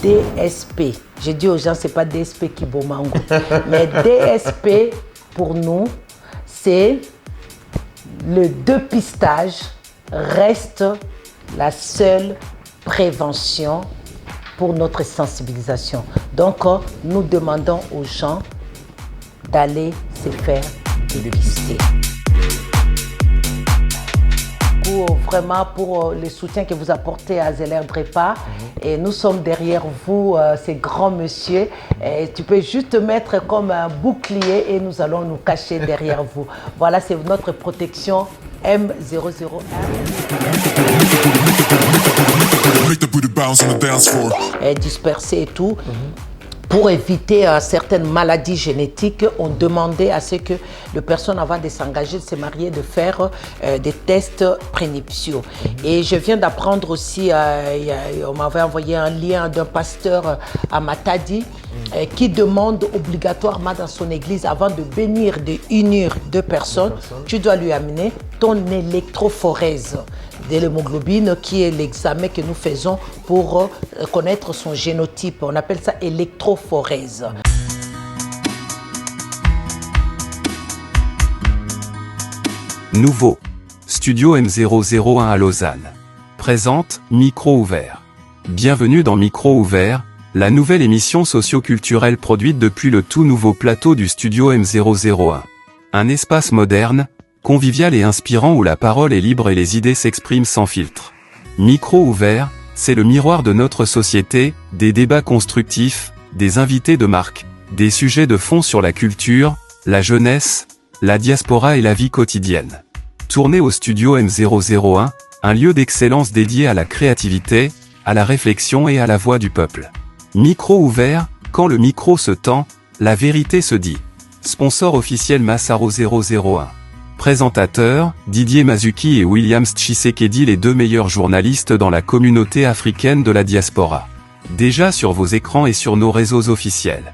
DSP. J'ai dit aux gens, c'est pas DSP qui vaut mango. Mais DSP, pour nous, c'est le dépistage reste la seule prévention pour notre sensibilisation. Donc, nous demandons aux gens d'aller se faire dépister. Vraiment pour le soutien que vous apportez à Zeller Drepa. Et nous sommes derrière vous, ces grands messieurs. Et tu peux juste te mettre comme un bouclier et nous allons nous cacher derrière vous. Voilà, c'est notre protection M001. Et disperser et tout. Pour éviter certaines maladies génétiques, on demandait à ce que les personnes, avant de s'engager, de se marier, de faire des tests prénuptiaux. Et je viens d'apprendre aussi, on m'avait envoyé un lien d'un pasteur à Matadi qui demande obligatoirement dans son église, avant de bénir, de unir deux personnes, tu dois lui amener ton électrophorèse de l'hémoglobine, qui est l'examen que nous faisons pour connaître son génotype. On appelle ça électrophorèse. Nouveau. Studio M001 à Lausanne. Présente Micro ouvert. Bienvenue dans Micro ouvert, la nouvelle émission socio-culturelle produite depuis le tout nouveau plateau du Studio M001. Un espace moderne, convivial et inspirant où la parole est libre et les idées s'expriment sans filtre. Micro ouvert, c'est le miroir de notre société, des débats constructifs, des invités de marque, des sujets de fond sur la culture, la jeunesse, la diaspora et la vie quotidienne. Tourné au studio M001, un lieu d'excellence dédié à la créativité, à la réflexion et à la voix du peuple. Micro ouvert, quand le micro se tend, la vérité se dit. Sponsor officiel Massaro 001. Présentateurs, Didier Mazuki et Williams Tshisekedi, les deux meilleurs journalistes dans la communauté africaine de la diaspora. Déjà sur vos écrans et sur nos réseaux officiels.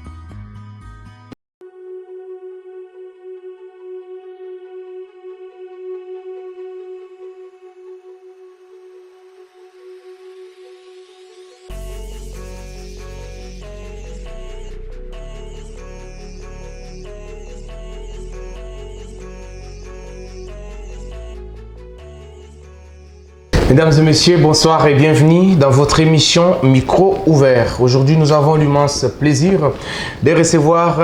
Mesdames et messieurs, bonsoir et bienvenue dans votre émission Micro ouvert. Aujourd'hui, nous avons l'immense plaisir de recevoir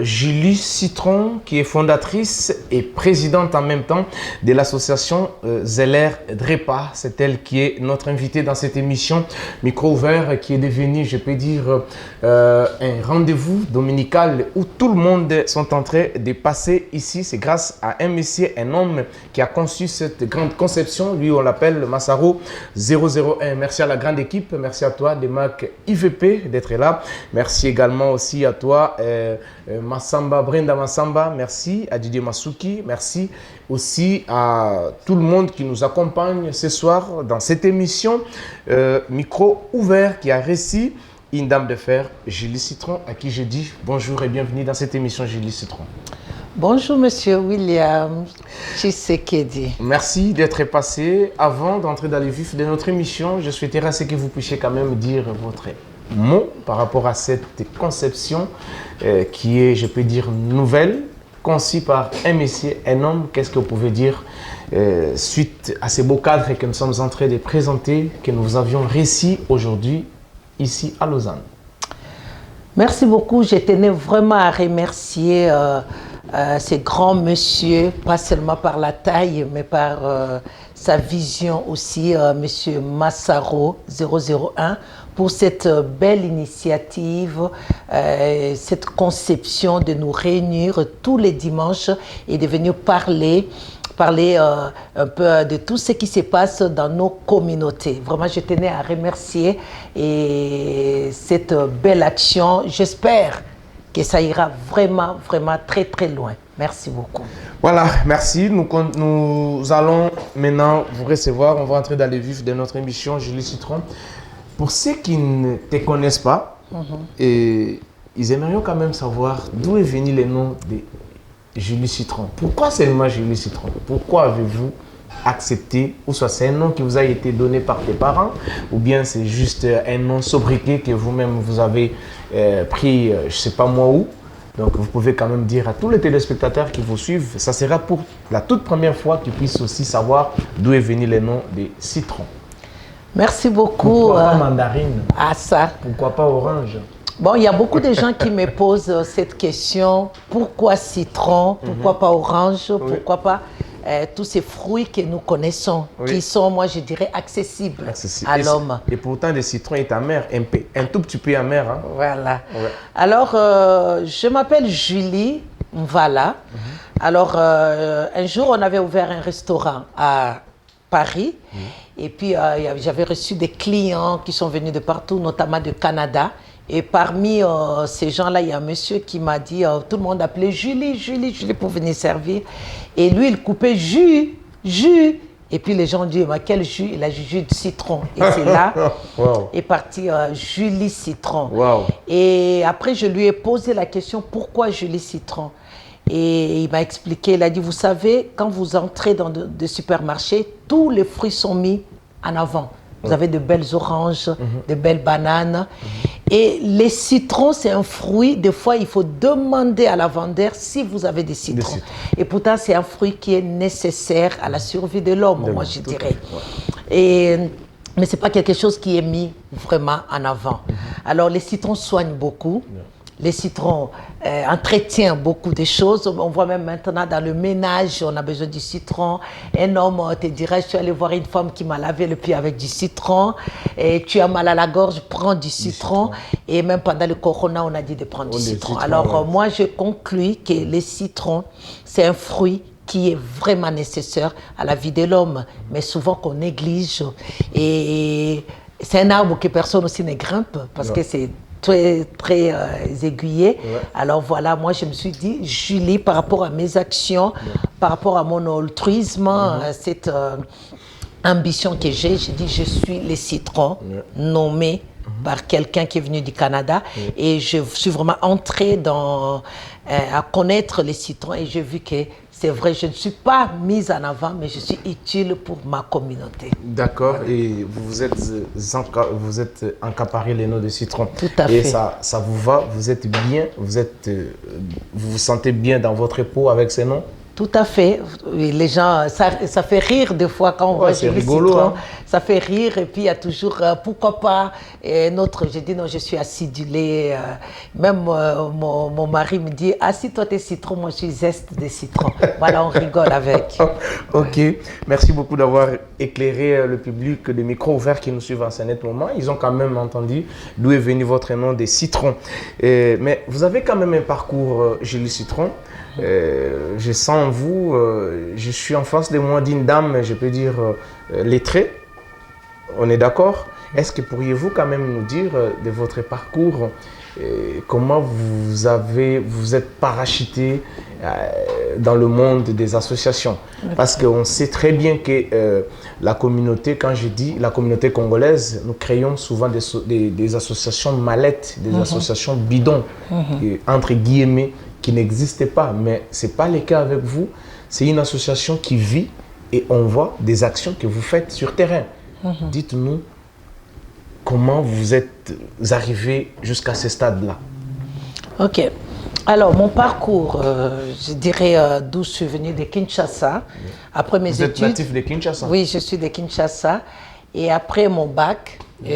Julie Citron, qui est fondatrice et présidente en même temps de l'association Zeller Drepa. C'est elle qui est notre invitée dans cette émission Micro ouvert, qui est devenue, je peux dire, un rendez-vous dominical où tout le monde sont en train de passer ici. C'est grâce à un monsieur, un homme qui a conçu cette grande conception. Lui, on l'appelle le Massaro 001. Merci à la grande équipe, merci à toi, Demak IVP, d'être là. Merci également aussi à toi, Massamba, Brenda Massamba. Merci à Didier Masuki. Merci aussi à tout le monde qui nous accompagne ce soir dans cette émission Micro ouvert, qui a réussi une dame de fer, Julie Citron, à qui je dis bonjour et bienvenue dans cette émission, Julie Citron. Bonjour, monsieur William Tshisekedi. Merci d'être passé. Avant d'entrer dans le vif de notre émission, je souhaiterais à ce que vous puissiez quand même dire votre mot par rapport à cette conception qui est, je peux dire, nouvelle, conçue par un monsieur, un homme. Qu'est-ce que vous pouvez dire suite à ces beaux cadres que nous sommes en train de présenter, que nous avions réussi aujourd'hui ici à Lausanne? Merci beaucoup. Je tenais vraiment à remercier ces grands messieurs, pas seulement par la taille, mais par sa vision aussi, monsieur Massaro 001, pour cette belle initiative, cette conception de nous réunir tous les dimanches et de venir parler un peu de tout ce qui se passe dans nos communautés. Vraiment, je tenais à remercier et cette belle action. J'espère que ça ira vraiment, vraiment très, très loin. Merci beaucoup. Voilà, merci. Nous allons maintenant vous recevoir. On va entrer dans le vif de notre émission, Julie Citron. Pour ceux qui ne te connaissent pas, et ils aimeraient quand même savoir d'où est venu le nom de Julie Citron. Pourquoi seulement Julie Citron? Pourquoi avez-vous accepté, ou soit c'est un nom qui vous a été donné par tes parents, ou bien c'est juste un nom sobriquet que vous-même vous avez pris, je ne sais pas moi où. Donc vous pouvez quand même dire à tous les téléspectateurs qui vous suivent, ça sera pour la toute première fois qu'ils puissent aussi savoir d'où est venu le nom des citrons. Merci beaucoup. Pourquoi pas mandarine? À ça. Pourquoi pas orange? Bon, il y a beaucoup de gens qui me posent cette question. Pourquoi citron? Pourquoi pas orange? Pourquoi pas tous ces fruits que nous connaissons, qui sont, moi, je dirais, accessibles à l'homme. Et pourtant, le citron est amer, un tout petit peu amer. Hein? Voilà. Ouais. Alors, je m'appelle Julie Mvala. Alors, un jour, on avait ouvert un restaurant à Paris. Et puis, j'avais reçu des clients qui sont venus de partout, notamment du Canada. Et parmi ces gens-là, il y a un monsieur qui m'a dit, tout le monde appelait Julie, Julie, Julie pour venir servir. Et lui, il coupait jus. Et puis les gens ont dit, mais quel jus? Il a jus de citron. Et c'est là est parti Julie Citron. Wow. Et après, je lui ai posé la question, pourquoi Julie Citron? Et il m'a expliqué, il a dit, vous savez, quand vous entrez dans des supermarchés, tous les fruits sont mis en avant. Vous avez de belles oranges, de belles bananes. Et les citrons, c'est un fruit. Des fois, il faut demander à la vendeur si vous avez des citrons. Et pourtant, c'est un fruit qui est nécessaire à la survie de l'homme, moi, je dirais. Mais ce n'est pas quelque chose qui est mis vraiment en avant. Alors, les citrons soignent beaucoup. Les citrons entretiennent beaucoup de choses. On voit même maintenant dans le ménage, on a besoin du citron. Un homme te dirait, je suis allé voir une femme qui m'a lavé le pied avec du citron. Et tu as mal à la gorge, prends du citron. Et même pendant le corona, on a dit de prendre du citron. Alors moi, je conclus que les citrons, c'est un fruit qui est vraiment nécessaire à la vie de l'homme, mais souvent qu'on néglige. Et c'est un arbre que personne aussi ne grimpe parce que c'est très aiguillé. Alors voilà, moi je me suis dit, Julie, par rapport à mes actions, par rapport à mon altruisme, cette ambition que j'ai dit, je suis les citrons nommés par quelqu'un qui est venu du Canada et je suis vraiment entrée à connaître les citrons et j'ai vu que c'est vrai, je ne suis pas mise en avant, mais je suis utile pour ma communauté. D'accord, et vous êtes encaparé les noms de citron. Tout à fait. Et ça vous va, vous êtes bien, vous vous sentez bien dans votre peau avec ces noms? Tout à fait. Les gens, ça fait rire des fois quand on voit Julie Citron. Hein. Ça fait rire et puis il y a toujours, pourquoi pas, j'ai dit non, je suis acidulée. Même mon mari me dit, ah si toi t'es citron, moi je suis zeste de citron. Voilà, on rigole avec. Ok, merci beaucoup d'avoir éclairé le public des micros ouverts qui nous suivent en ce net moment. Ils ont quand même entendu d'où est venu votre nom des citrons. Mais vous avez quand même un parcours, Julie Citron. Je sens en vous, je suis en face de moi d'une dame, je peux dire lettrée, on est d'accord? Est-ce que pourriez-vous quand même nous dire de votre parcours, comment vous êtes parachuté dans le monde des associations? Parce qu'on sait très bien que la communauté, quand je dis la communauté congolaise, nous créons souvent des associations mallettes, des associations bidons, entre guillemets, qui n'existait pas, mais ce n'est pas le cas avec vous. C'est une association qui vit et on voit des actions que vous faites sur terrain. Dites-nous comment vous êtes arrivé jusqu'à ce stade-là. Ok. Alors, mon parcours, je dirais d'où je suis venu de Kinshasa. Après mes études. Vous êtes natif de Kinshasa? Oui, je suis de Kinshasa. Et après mon bac, vous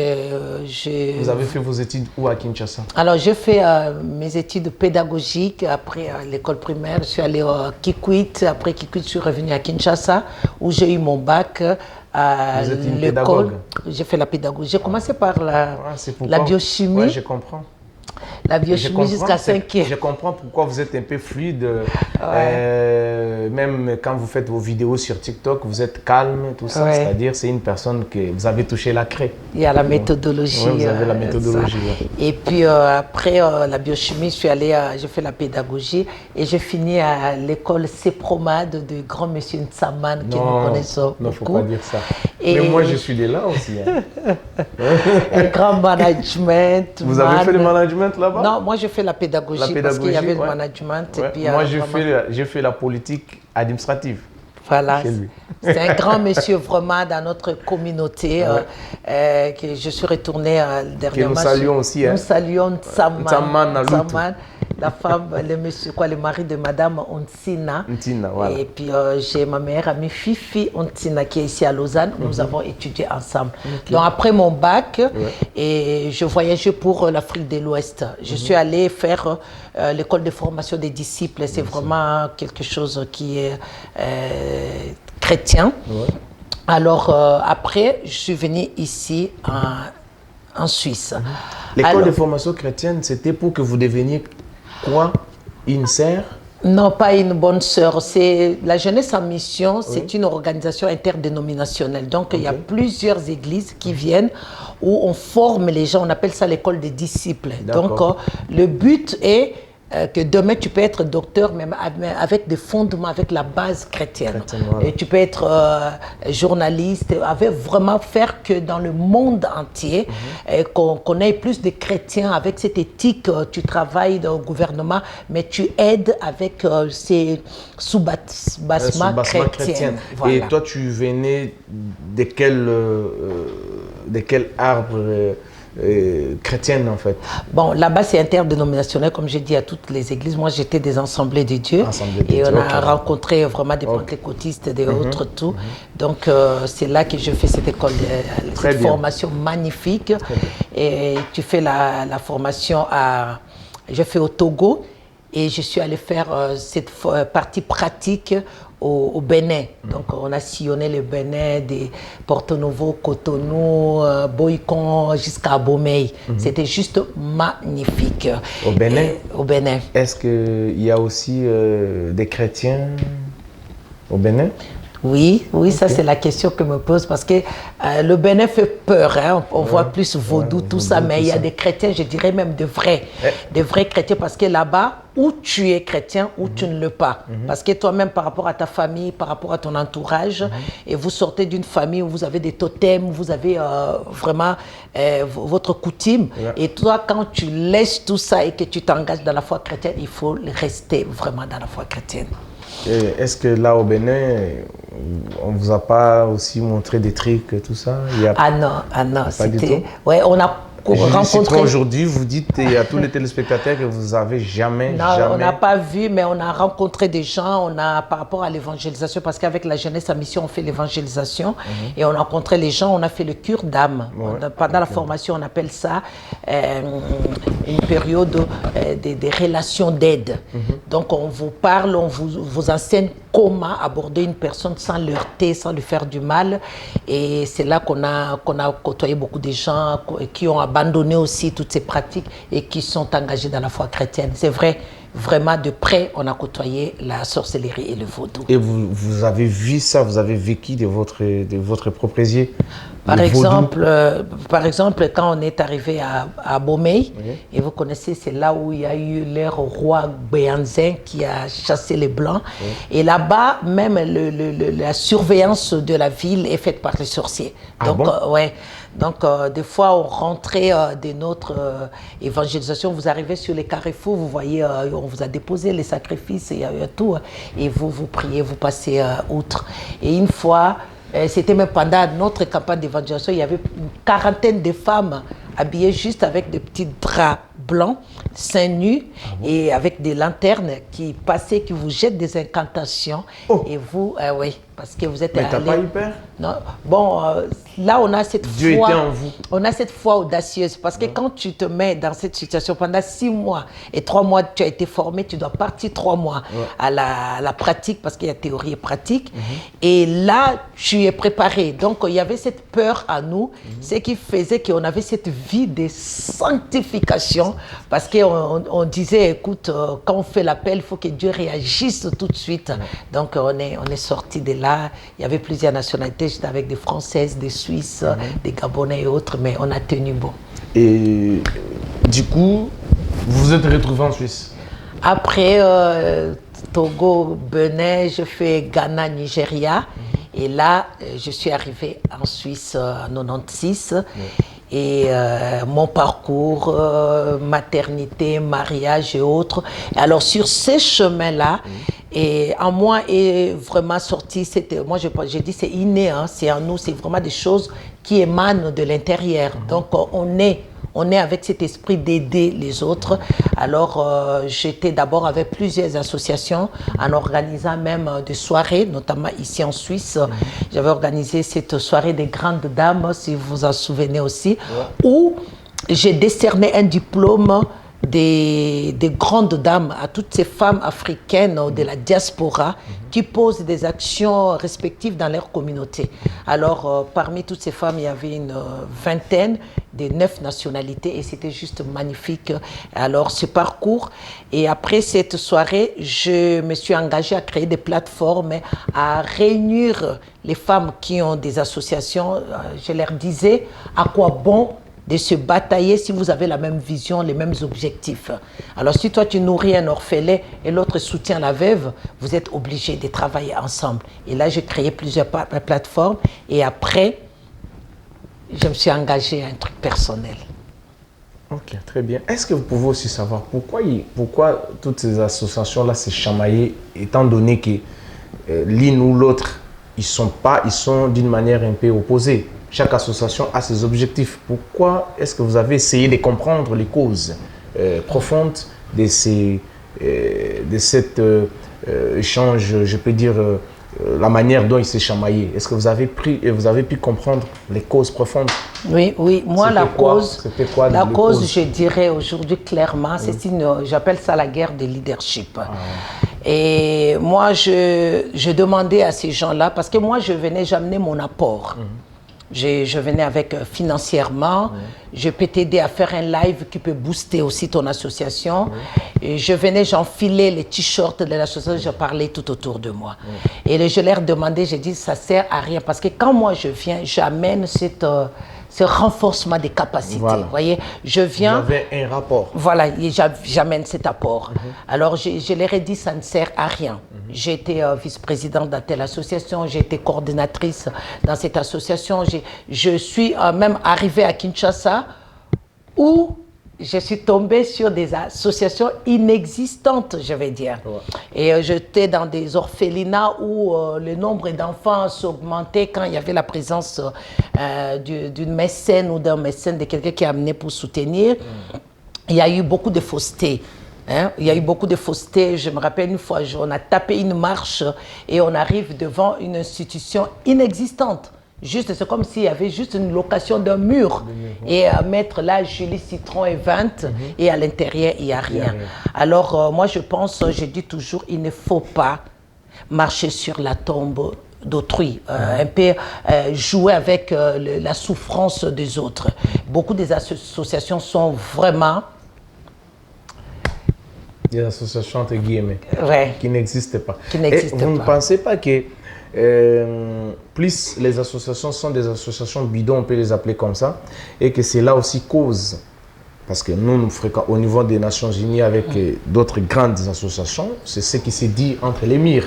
avez fait vos études où à Kinshasa? Alors, j'ai fait mes études pédagogiques. Après l'école primaire, je suis allée à Kikwit. Après Kikwit, je suis revenue à Kinshasa où j'ai eu mon bac à l'école. J'ai fait la pédagogie. J'ai commencé par la biochimie. Oui, je comprends. La biochimie jusqu'à 5e. Je comprends pourquoi vous êtes un peu fluide. Même quand vous faites vos vidéos sur TikTok, vous êtes calme, tout ça. C'est-à-dire, c'est une personne que vous avez touché la craie. Il y a la méthodologie. Vous avez la méthodologie. Et puis après la biochimie, j'ai fait la pédagogie et j'ai fini à l'école CEPROMAD de grand monsieur Ntsaman que nous connaissons beaucoup. Non, il ne faut pas dire ça. Mais moi, je suis de là aussi. Un grand management. Vous avez fait le management là-bas? Non, moi je fais la pédagogie parce qu'il y avait le management. Et puis, moi, j'ai fait la politique administrative. Voilà. chez lui. C'est un grand monsieur vraiment dans notre communauté. Que je suis retournée dernièrement. Que nous saluons aussi. Nous saluons Tsaman. Tsaman Aloutou. Tsaman, la femme, le monsieur, quoi, le mari de Madame Ontsina. Ontsina, voilà. Et puis j'ai ma meilleure amie Fifi Ontsina qui est ici à Lausanne. Nous avons étudié ensemble. Donc après mon bac, et je voyageais pour l'Afrique de l'Ouest. Je suis allée faire l'école de formation des disciples. C'est vraiment quelque chose qui est chrétien. Alors après, je suis venue ici en Suisse. L'école de formation chrétienne, c'était pour que vous deveniez quoi? Une sœur? Non, pas une bonne sœur. C'est la Jeunesse en Mission, c'est une organisation interdénominationnelle. Donc, il y a plusieurs églises qui viennent où on forme les gens. On appelle ça l'école des disciples. Donc, le but est que demain, tu peux être docteur, même avec des fondements, avec la base chrétienne. Et tu peux être journaliste, avec vraiment faire que dans le monde entier, qu'on ait plus de chrétiens avec cette éthique. Tu travailles dans le gouvernement, mais tu aides avec ces sous-bassements chrétiens. Voilà. Et toi, tu venais de quel arbre chrétienne en fait? Bon, là-bas c'est interdénominationnel, comme j'ai dit à toutes les églises. Moi j'étais des Assemblées de Dieu, et on a rencontré vraiment des pentecôtistes, des autres, tout. Donc c'est là que je fais cette école, cette formation magnifique. Et tu fais la formation je fais au Togo, et je suis allée faire cette partie pratique au Bénin. Donc on a sillonné le Bénin, des Porto Novo, Cotonou, Boycon jusqu'à Bomey. C'était juste magnifique. Au Bénin? Au Bénin. Est-ce qu'il y a aussi des chrétiens au Bénin? Oui, ça c'est la question que me pose, parce que le Bénin fait peur, hein. On voit plus vaudou, tout ça, mais il y a des chrétiens, je dirais même de vrais chrétiens, parce que là-bas, où tu es chrétien, ou tu ne l'es pas. Parce que toi-même, par rapport à ta famille, par rapport à ton entourage, et vous sortez d'une famille où vous avez des totems, où vous avez vraiment votre coutume, et toi, quand tu laisses tout ça et que tu t'engages dans la foi chrétienne, il faut rester vraiment dans la foi chrétienne. Est-ce que là au Bénin, on ne vous a pas aussi montré des trucs, tout ça? Ah non, c'était... Ouais, on a rencontré... Aujourd'hui, vous dites à tous les téléspectateurs que vous n'avez jamais... On n'a pas vu, mais on a rencontré des gens, par rapport à l'évangélisation, parce qu'avec la Jeunesse en Mission, on fait l'évangélisation, et on a rencontré les gens, on a fait le cure d'âme. Pendant la formation, on appelle ça une période des relations d'aide. Donc on vous parle, on vous enseigne comment aborder une personne sans l'heurter, sans lui faire du mal. Et c'est là qu'on a côtoyé beaucoup de gens qui ont abandonné aussi toutes ces pratiques et qui sont engagés dans la foi chrétienne. C'est vrai, vraiment de près, on a côtoyé la sorcellerie et le vaudou. Et vous avez vu ça, vous avez vécu de votre propres yeux? Par exemple, quand on est arrivé à Bomey, et vous connaissez, c'est là où il y a eu leur roi Béanzin qui a chassé les Blancs. Et là-bas, même la surveillance de la ville est faite par les sorciers. Donc, des fois, on rentrait de notre évangélisation, vous arrivez sur les carrefours, vous voyez, on vous a déposé les sacrifices, il y a tout, et vous priez, vous passez outre. Et une fois, c'était même pendant notre campagne d'évangélisation, il y avait une quarantaine de femmes habillées juste avec des petits draps blancs, seins nus, et avec des lanternes qui passaient, qui vous jettent des incantations. Et vous, parce que vous êtes allé... Mais t'as pas eu peur? Non. Bon, là, on a cette Dieu foi... était en vous. On a cette foi audacieuse, parce que quand tu te mets dans cette situation, pendant 6 mois et 3 mois, tu as été formé, tu dois partir 3 mois à la pratique, parce qu'il y a théorie et pratique. Et là, tu es préparé. Donc, il y avait cette peur à nous, ce qui faisait qu'on avait cette vie de sanctification, parce qu'on disait, écoute, quand on fait l'appel, il faut que Dieu réagisse tout de suite. Donc, on est sorti de là. Il y avait plusieurs nationalités. J'étais avec des Françaises, des Suisses, des Gabonais et autres, mais on a tenu bon. Et du coup, vous vous êtes retrouvé en Suisse? Après Togo, Bénin, je fais Ghana, Nigeria. Et là, je suis arrivée en Suisse en 96. et mon parcours, maternité, mariage et autres. Alors sur ces chemins-là, et en moi est vraiment sorti, moi j'ai dit c'est inné, hein, c'est en nous, c'est vraiment des choses qui émanent de l'intérieur. Donc on est avec cet esprit d'aider les autres. Alors, j'étais d'abord avec plusieurs associations en organisant même des soirées, notamment ici en Suisse. J'avais organisé cette soirée des grandes dames, si vous vous en souvenez aussi, où j'ai décerné un diplôme des grandes dames à toutes ces femmes africaines de la diaspora qui posent des actions respectives dans leur communauté. Alors, parmi toutes ces femmes, il y avait une vingtaine de 9 nationalités et c'était juste magnifique. Alors, ce parcours. Et après cette soirée, je me suis engagée à créer des plateformes, à réunir les femmes qui ont des associations. Je leur disais à quoi bon de se batailler si vous avez la même vision, les mêmes objectifs. Alors si toi tu nourris un orphelin et l'autre soutient la veuve, vous êtes obligés de travailler ensemble. Et là j'ai créé plusieurs plateformes et après je me suis engagée à un truc personnel. Ok, très bien. Est-ce que vous pouvez aussi savoir pourquoi toutes ces associations-là se chamaillent, étant donné que l'une ou l'autre, ils sont d'une manière un peu opposée. Chaque association a ses objectifs. Pourquoi est-ce que vous avez essayé de comprendre les causes profondes de cet échange, je peux dire, la manière dont il s'est chamaillé? Est-ce que vous avez pu comprendre les causes profondes? Oui, moi la cause, je dirais aujourd'hui clairement, c'est j'appelle ça la guerre de leadership. Et moi, je demandais à ces gens-là, parce que moi, j'amenais mon apport. Je venais avec financièrement, je peux t'aider à faire un live qui peut booster aussi ton association. Et je venais, j'enfilais les t-shirts de l'association, je parlais tout autour de moi. Et je leur demandais, j'ai dit, ça sert à rien. Parce que quand moi je viens, j'amène ce renforcement des capacités. Voilà. Vous voyez, je viens... J'avais un rapport. Voilà, j'amène cet apport. Alors, je leur ai dit, ça ne sert à rien. J'ai été vice-présidente dans telle association, j'ai été coordinatrice dans cette association. Je suis même arrivée à Kinshasa où je suis tombée sur des associations inexistantes, je vais dire. Et j'étais dans des orphelinats où le nombre d'enfants s'augmentait quand il y avait la présence d'une mécène ou d'un mécène, de quelqu'un qui amenait pour soutenir. Il y a eu beaucoup de fausseté. Il y a eu beaucoup de fausseté. Je me rappelle une fois, on a tapé une marche et on arrive devant une institution inexistante. Juste, c'est comme s'il y avait juste une location d'un mur. Et à mettre là Julie Citron et 20 et à l'intérieur, il n'y a rien. Alors, moi, je pense, je dis toujours, il ne faut pas marcher sur la tombe d'autrui, un peu jouer avec la souffrance des autres. Beaucoup des associations sont vraiment... Des associations entre guillemets qui n'existent pas. Vous ne pensez pas que plus les associations sont des associations bidons, on peut les appeler comme ça, et que c'est là aussi cause, parce que nous fréquentons au niveau des Nations Unies avec d'autres grandes associations, c'est ce qui s'est dit entre les murs,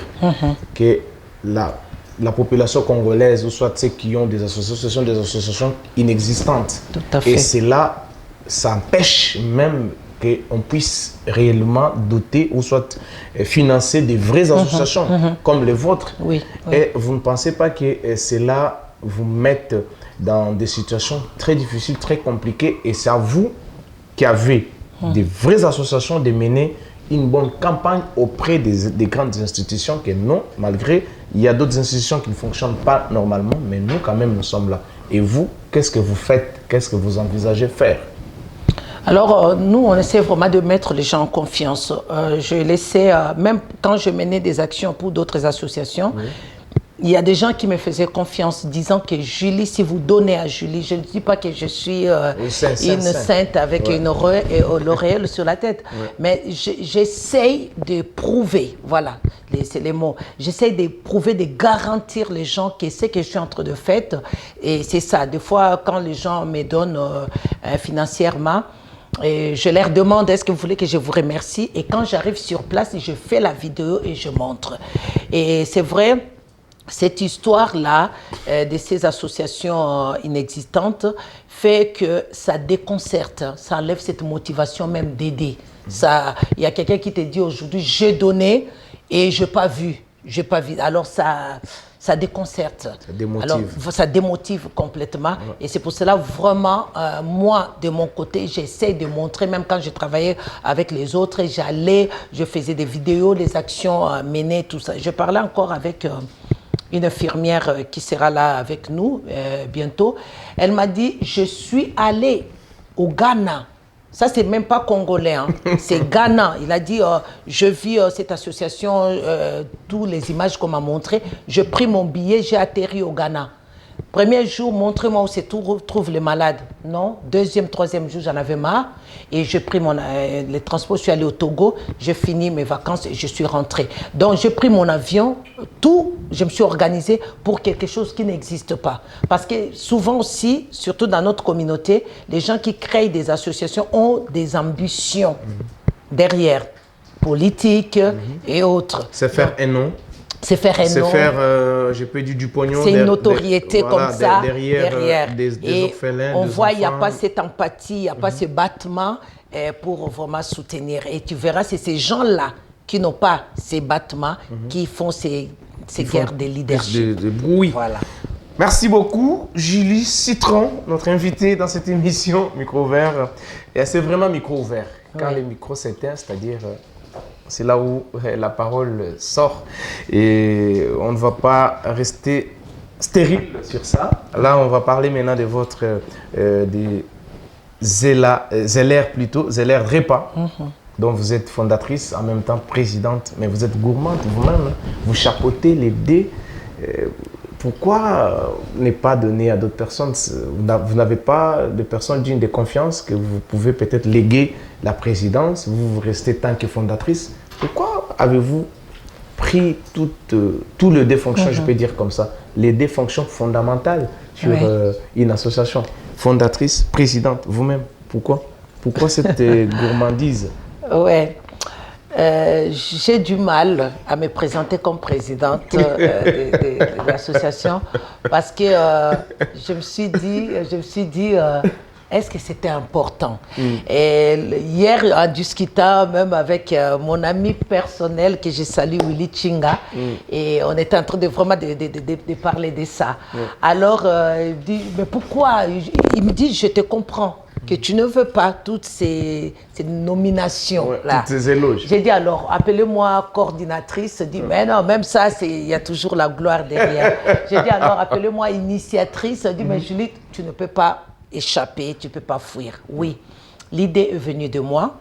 que la population congolaise, ou soit ceux qui ont des associations, ce sont des associations inexistantes. Tout à fait. Et cela, ça empêche même qu'on puisse réellement doter ou soit financer des vraies associations comme les vôtres. Et vous ne pensez pas que cela vous mette dans des situations très difficiles, très compliquées, et c'est à vous qui avez des vraies associations de mener une bonne campagne auprès des grandes institutions que non, malgré, il y a d'autres institutions qui ne fonctionnent pas normalement, mais nous quand même nous sommes là. Et vous, qu'est-ce que vous faites? Qu'est-ce que vous envisagez faire? Alors, nous, on essaie vraiment de mettre les gens en confiance. Je laissais, même quand je menais des actions pour d'autres associations, il y a des gens qui me faisaient confiance, disant que Julie, si vous donnez à Julie, je ne dis pas que je suis une sainte avec une l'auréole sur la tête, mais j'essaye de prouver, voilà, c'est les mots, j'essaye de prouver, de garantir les gens que c'est que je suis en train de faire, et c'est ça. Des fois, quand les gens me donnent financièrement, et je leur demande, est-ce que vous voulez que je vous remercie? Et quand j'arrive sur place, je fais la vidéo et je montre. Et c'est vrai, cette histoire-là de ces associations inexistantes fait que ça déconcerte, ça enlève cette motivation même d'aider. Il y a quelqu'un qui te dit aujourd'hui, j'ai donné et je n'ai pas vu. Alors ça déconcerte. Ça démotive. Alors, ça démotive complètement. Ouais. Et c'est pour cela, vraiment, moi, de mon côté, j'essaie de montrer, même quand je travaillais avec les autres, je faisais des vidéos, les actions menées, tout ça. Je parlais encore avec une infirmière qui sera là avec nous bientôt. Elle m'a dit, je suis allée au Ghana. Ça, c'est même pas congolais, hein. C'est Ghana. Il a dit, je vis cette association, toutes les images qu'on m'a montrées. Je pris mon billet, j'ai atterri au Ghana. Premier jour, montrez-moi où se trouvent les malades. Non. Deuxième, troisième jour, j'en avais marre. Et j'ai pris les transports, je suis allé au Togo, j'ai fini mes vacances et je suis rentrée. Donc, j'ai pris mon avion, je me suis organisée pour quelque chose qui n'existe pas. Parce que souvent aussi, surtout dans notre communauté, les gens qui créent des associations ont des ambitions derrière, politiques et autres. C'est faire un nom. C'est faire un nom. C'est faire, je peux dire, du pognon. C'est une notoriété voilà, comme ça. Derrière des et orphelins, on des voit, il n'y a enfants. pas cette empathie, il n'y a pas ce battement pour vraiment soutenir. Et tu verras, c'est ces gens-là qui n'ont pas ces battements qui font ces guerres de leadership. De bruit. Voilà. Merci beaucoup, Julie Citron, notre invitée dans cette émission Micro Ouvert. Et c'est vraiment micro ouvert. Quand le micro s'éteint, c'est-à-dire... c'est là où la parole sort et on ne va pas rester stérile sur ça. Là, on va parler maintenant de votre Zeller Drepa, dont vous êtes fondatrice, en même temps présidente, mais vous êtes gourmande vous-même, vous chapeautez les dés. Pourquoi ne pas donner à d'autres personnes? Vous n'avez pas de personnes dignes de confiance que vous pouvez peut-être léguer la présidence, vous restez tant que fondatrice. Pourquoi avez-vous pris tout le défonction, je peux dire comme ça, les défonctions fondamentales sur une association? Fondatrice, présidente, vous-même, pourquoi cette gourmandise? Ouais. J'ai du mal à me présenter comme présidente de l'association parce que je me suis dit est-ce que c'était important? Et hier, en discutant même avec mon ami personnel que je salue, Willy Chinga, et on était en train de vraiment de parler de ça. Alors, il dit, mais pourquoi? Il me dit, je te comprends. Que tu ne veux pas toutes ces nominations-là. Toutes ces éloges. J'ai dit alors, appelez-moi coordinatrice. Dit, mais non, même ça, il y a toujours la gloire derrière. J'ai dit alors, appelez-moi initiatrice. Dit, mais Julie, tu ne peux pas échapper, tu ne peux pas fuir. Oui, l'idée est venue de moi.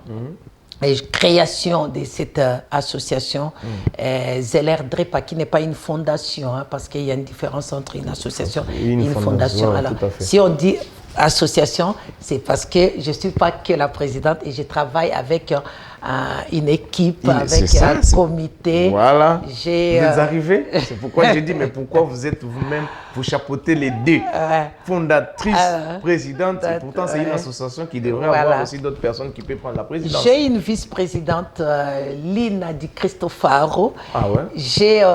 Et création de cette association Zeller Drepa, qui n'est pas une fondation, hein, parce qu'il y a une différence entre une association et une fondation. Ouais, alors, si on dit association, c'est parce que je ne suis pas que la présidente et je travaille avec une équipe, avec un comité. Voilà, vous êtes arrivés. C'est pourquoi j'ai dit, mais pourquoi vous êtes vous-même, vous chapeautez les deux, fondatrice, présidente, et pourtant c'est une association qui devrait avoir aussi d'autres personnes qui peuvent prendre la présidence. J'ai une vice-présidente, Lina Di Cristofaro. Ah ouais?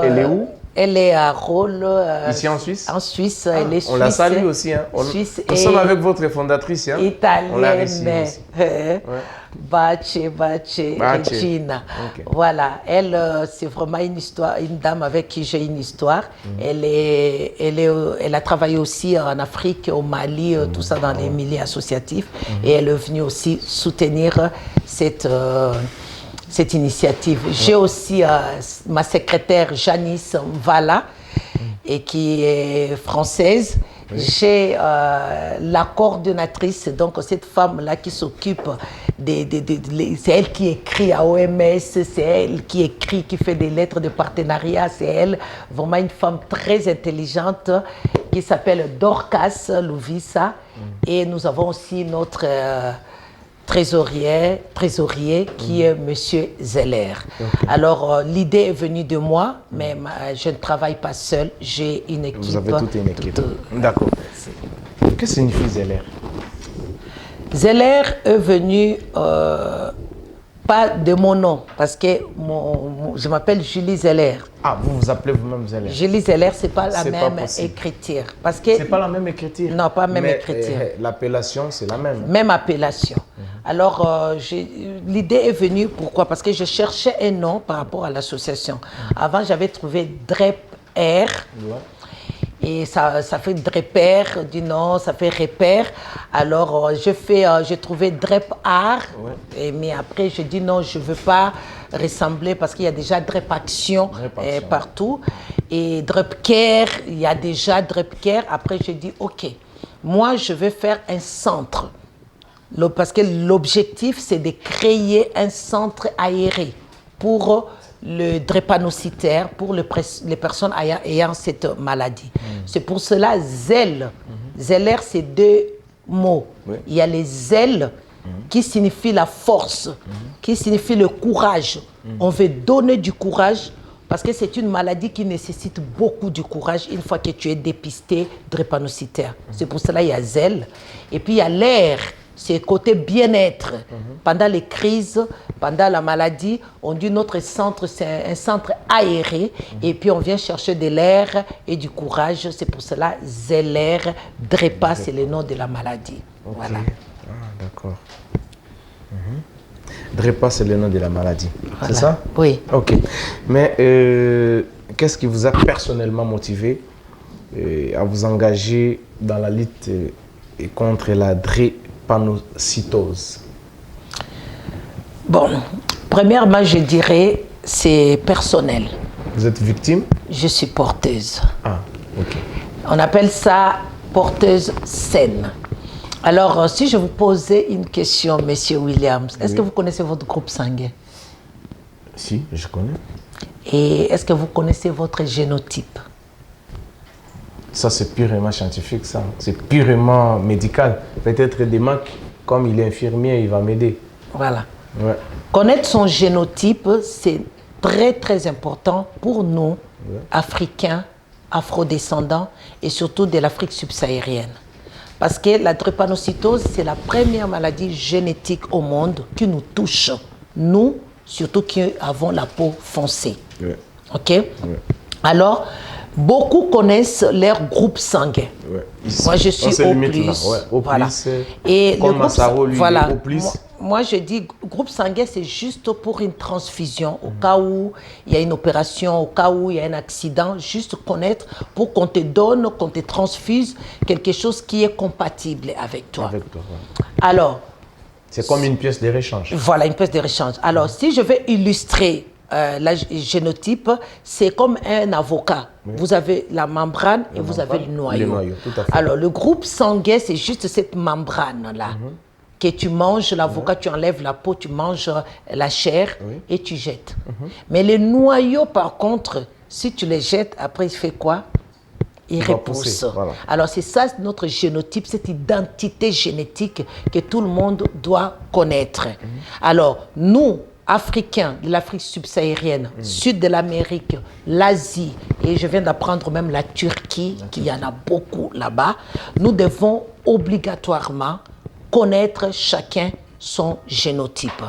Elle est où? Elle est à Rôle. Ici en Suisse? En Suisse, elle est suisse. On la salue aussi. Hein. Nous sommes avec votre fondatrice. Hein. Italienne. Bace Regina. Okay. Voilà, elle, c'est vraiment une dame avec qui j'ai une histoire. Elle a travaillé aussi en Afrique, au Mali, tout ça dans les milieux associatifs. Et elle est venue aussi soutenir cette initiative. J'ai aussi ma secrétaire Janice Mvala, et qui est française. J'ai la coordonnatrice, donc cette femme-là qui s'occupe c'est elle qui écrit à OMS, c'est elle qui écrit, qui fait des lettres de partenariat, c'est elle, vraiment une femme très intelligente qui s'appelle Dorcas Louvissa. Et nous avons aussi notre trésorier qui est Monsieur Zeller. Okay. Alors, l'idée est venue de moi, mais je ne travaille pas seule, j'ai une équipe. Vous avez toute une équipe. D'accord. Que signifie Zeller? Zeller est venu pas de mon nom, parce que je m'appelle Julie Zeller. Ah, vous vous appelez vous-même Zeller. Julie Zeller, c'est pas la C'est pas même possible. écriture. Parce que C'est pas la même écriture. Non, pas même mais, écriture. L'appellation, c'est la même. Même appellation. Alors, l'idée est venue, pourquoi? Parce que je cherchais un nom par rapport à l'association. Avant, j'avais trouvé DREP R. Ouais. Et ça fait Dreper, du nom, ça fait repère. Alors, j'ai trouvé Drep Art. Ouais. Mais après, je dis non, je ne veux pas ressembler parce qu'il y a déjà Drep Action, partout. Et Drep Care, il y a déjà Drep Care. Après, je dis OK, moi, je vais faire un centre. Parce que l'objectif, c'est de créer un centre aéré pour le drépanocytaire, pour les personnes ayant cette maladie. C'est pour cela, ZEL. Zeller, c'est deux mots. Oui. Il y a les ZEL qui signifient la force, qui signifie le courage. On veut donner du courage parce que c'est une maladie qui nécessite beaucoup de courage une fois que tu es dépisté drépanocytaire. C'est pour cela qu'il y a ZEL. Et puis il y a l'air. C'est côté bien-être. Pendant les crises, pendant la maladie, on dit notre centre, c'est un centre aéré. Et puis on vient chercher de l'air et du courage. C'est pour cela, Zeller, Drepa, c'est le nom de la maladie. Okay. Voilà. Ah, d'accord. Drepa, c'est le nom de la maladie. Voilà. C'est ça? Oui. Ok. Mais qu'est-ce qui vous a personnellement motivé à vous engager dans la lutte contre la drépanocytose? Bon, premièrement, je dirais, c'est personnel. Vous êtes victime? Je suis porteuse. Ah, ok. On appelle ça porteuse saine. Alors, si je vous posais une question, Monsieur Williams, est-ce que vous connaissez votre groupe sanguin? Si, je connais. Et est-ce que vous connaissez votre génotype? Ça, c'est purement scientifique, ça. C'est purement médical. Peut-être des mecs, comme il est infirmier, il va m'aider. Voilà. Ouais. Connaître son génotype, c'est très, très important pour nous, Africains, Afrodescendants, et surtout de l'Afrique subsaharienne. Parce que la drépanocytose, c'est la première maladie génétique au monde qui nous touche. Nous, surtout qui avons la peau foncée. Ouais. OK? Ouais. Alors, beaucoup connaissent leur groupe sanguin. Ouais. Moi, je suis O+. Ouais. O+, voilà. Et comme Massaro, lui, voilà. O+. Moi, je dis, groupe sanguin, c'est juste pour une transfusion, au cas où il y a une opération, au cas où il y a un accident, juste connaître pour qu'on te donne, qu'on te transfuse quelque chose qui est compatible avec toi. Avec toi, ouais. Alors, c'est comme une pièce de réchange. Voilà, une pièce de réchange. Alors, si je vais illustrer la génotype, c'est comme un avocat. Oui. Vous avez la membrane et vous avez le noyau. Tout à fait. Alors, le groupe sanguin, c'est juste cette membrane-là. Que tu manges l'avocat, tu enlèves la peau, tu manges la chair et tu jettes. Mais les noyaux, par contre, si tu les jettes, après, il fait quoi? Il repousse. Voilà. Alors, c'est ça notre génotype, cette identité génétique que tout le monde doit connaître. Alors, nous, Africains de l'Afrique subsaharienne, sud de l'Amérique, l'Asie, et je viens d'apprendre même la Turquie, qu'il y en a beaucoup là-bas, nous devons obligatoirement connaître chacun son génotype.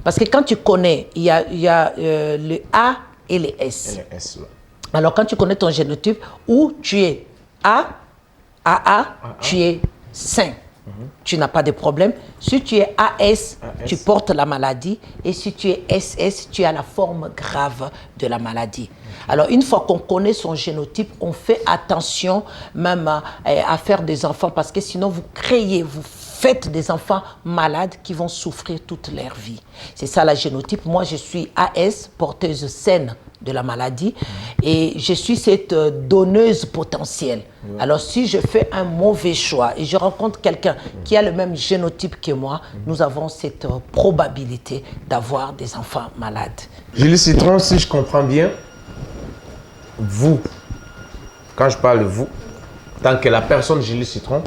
Parce que quand tu connais, il y a le A et le S. Et le S, ouais. Alors quand tu connais ton génotype, où tu es AA, tu es sain. Tu n'as pas de problème. Si tu es AS, tu portes la maladie. Et si tu es SS, tu as la forme grave de la maladie. Alors, une fois qu'on connaît son génotype, on fait attention même à faire des enfants parce que sinon, vous faites des enfants malades qui vont souffrir toute leur vie. C'est ça la génotype. Moi, je suis AS, porteuse saine de la maladie, et je suis cette donneuse potentielle. Alors, si je fais un mauvais choix et je rencontre quelqu'un qui a le même génotype que moi, nous avons cette probabilité d'avoir des enfants malades. Julie Citron, si je comprends bien, vous, quand je parle de vous, tant que la personne Julie Citron,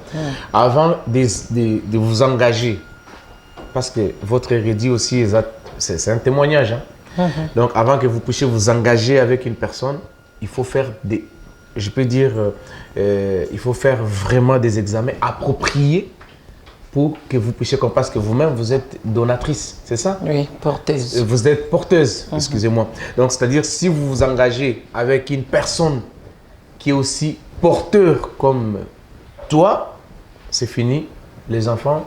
avant de vous engager, parce que votre hérédité aussi, c'est un témoignage, hein? Donc, avant que vous puissiez vous engager avec une personne, il faut faire il faut faire vraiment des examens appropriés pour que vous puissiez comprendre, parce que vous-même, vous êtes donatrice, c'est ça? Oui, porteuse. Vous êtes porteuse, excusez-moi. Donc, c'est-à-dire, si vous vous engagez avec une personne qui est aussi porteur comme toi, c'est fini. Les enfants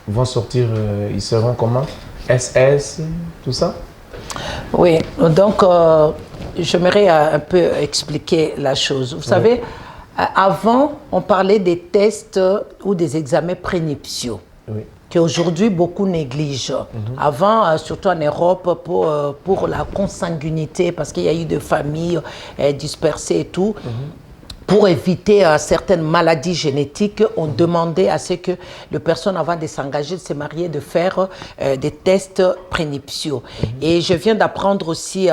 vont sortir, ils seront comment? SS, tout ça? Oui, donc j'aimerais un peu expliquer la chose. Vous savez, avant, on parlait des tests ou des examens prénuptiaux, qu'aujourd'hui beaucoup négligent. Avant, surtout en Europe, pour la consanguinité, parce qu'il y a eu des familles dispersées et tout, pour éviter certaines maladies génétiques, on demandait à ce que les personnes, avant de s'engager, de se marier, de faire des tests prénuptiaux. Et je viens d'apprendre aussi,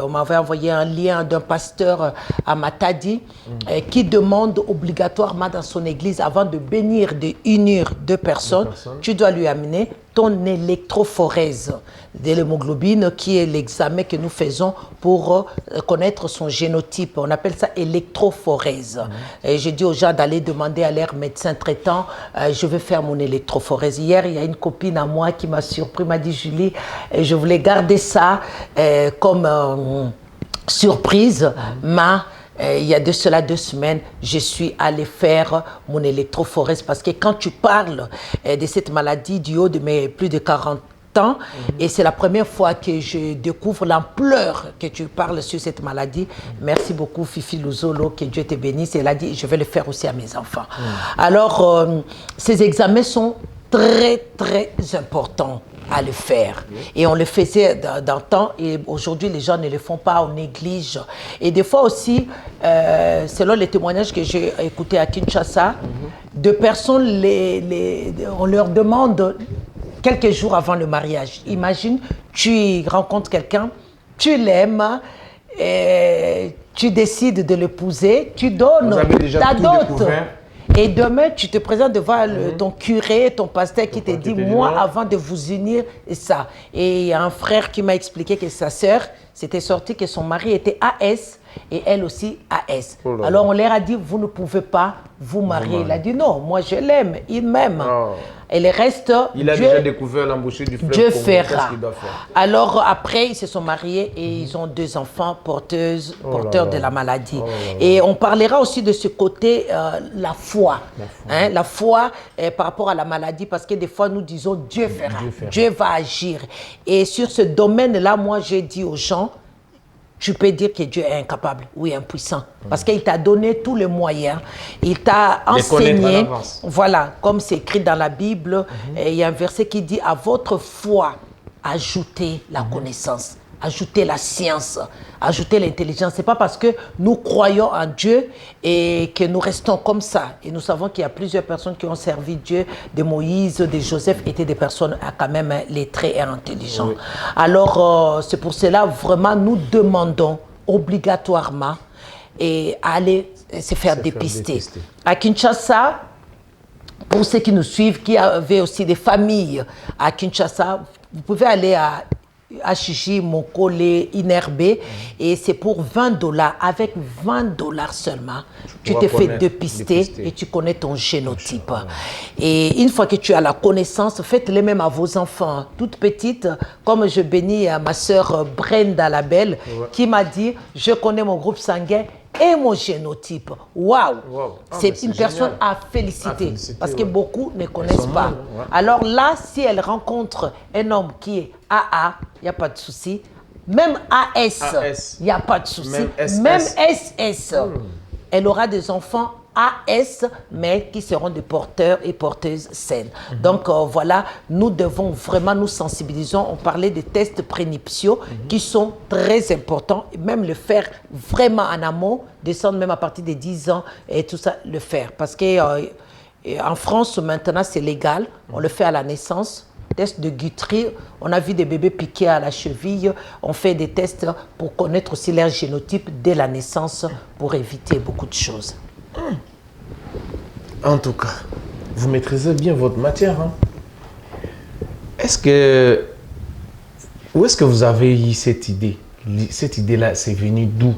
on m'avait envoyé un lien d'un pasteur à Matadi qui demande obligatoirement dans son église, avant de bénir, de unir deux personnes, tu dois lui amener ton électrophorèse de l'hémoglobine, qui est l'examen que nous faisons pour connaître son génotype. On appelle ça électrophorèse. Et j'ai dit aux gens d'aller demander à leur médecin traitant, je vais faire mon électrophorèse. Hier, il y a une copine à moi qui m'a surpris, m'a dit, Julie, je voulais garder ça comme surprise, mais il y a de cela 2 semaines, je suis allée faire mon électrophorèse, parce que quand tu parles de cette maladie du haut de mes plus de 40 ans, et c'est la première fois que je découvre l'ampleur que tu parles sur cette maladie. Merci beaucoup Fifi Luzolo, que Dieu te bénisse. Elle a dit, je vais le faire aussi à mes enfants. Alors, ces examens sont très, très importants à le faire. Et on le faisait dans le temps, et aujourd'hui les gens ne le font pas, on néglige. Et des fois aussi, selon les témoignages que j'ai écoutés à Kinshasa, de personnes, on leur demande quelques jours avant le mariage. Imagine, tu rencontres quelqu'un, tu l'aimes, tu décides de l'épouser, tu donnes ta dot. Et demain, tu te présentes devant ton curé, ton pasteur qui te dit, moi, avant de vous unir, ça. Et il y a un frère qui m'a expliqué que sa sœur s'était sortie que son mari était AS et elle aussi AS. Alors on leur a dit, vous ne pouvez pas vous marier. Il a dit, non, moi je l'aime, il m'aime. Et le reste, il a déjà découvert l'embouchure du fleuve. Dieu fera. Alors après, ils se sont mariés et ils ont 2 enfants porteurs de la maladie. Et on parlera aussi de ce côté, la foi. La foi par rapport à la maladie, parce que des fois nous disons Dieu fera, Dieu va agir. Et sur ce domaine-là, moi j'ai dit aux gens, tu peux dire que Dieu est incapable ou impuissant. Parce qu'il t'a donné tous les moyens. Il t'a enseigné. Voilà, comme c'est écrit dans la Bible, il y a un verset qui dit, à votre foi, ajoutez la connaissance, ajoutez la science, ajoutez l'intelligence. Ce n'est pas parce que nous croyons en Dieu et que nous restons comme ça. Et nous savons qu'il y a plusieurs personnes qui ont servi Dieu, de Moïse, de Joseph, étaient des personnes quand même lettrées et intelligentes. Alors, c'est pour cela, vraiment, nous demandons obligatoirement à aller se faire dépister. À Kinshasa, pour ceux qui nous suivent, qui avaient aussi des familles à Kinshasa, vous pouvez aller à Chichi, Mokole, Inerbe, et c'est pour $20. Avec $20 seulement, tu te fais dépister et tu connais ton génotype. Et une fois que tu as la connaissance, faites-le même à vos enfants, toutes petites, comme je bénis à ma sœur Brenda Labelle, qui m'a dit, je connais mon groupe sanguin et mon génotype. Waouh! C'est une personne à féliciter, parce que beaucoup ne connaissent pas. Alors là, si elle rencontre un homme qui est AA, il n'y a pas de souci. Même AS, il n'y a pas de souci. Même SS. Elle aura des enfants AS, mais qui seront des porteurs et porteuses saines. Donc voilà, nous devons vraiment nous sensibiliser. On parlait des tests prénuptiaux qui sont très importants, même le faire vraiment en amont, descendre même à partir de 10 ans et tout ça, le faire. Parce qu'en France, maintenant, c'est légal, on le fait à la naissance. Test de Guthrie, on a vu des bébés piqués à la cheville, on fait des tests pour connaître aussi leur génotype dès la naissance pour éviter beaucoup de choses. En tout cas, vous maîtrisez bien votre matière. Où est-ce que vous avez eu cette idée? Cette idée-là, c'est venu d'où?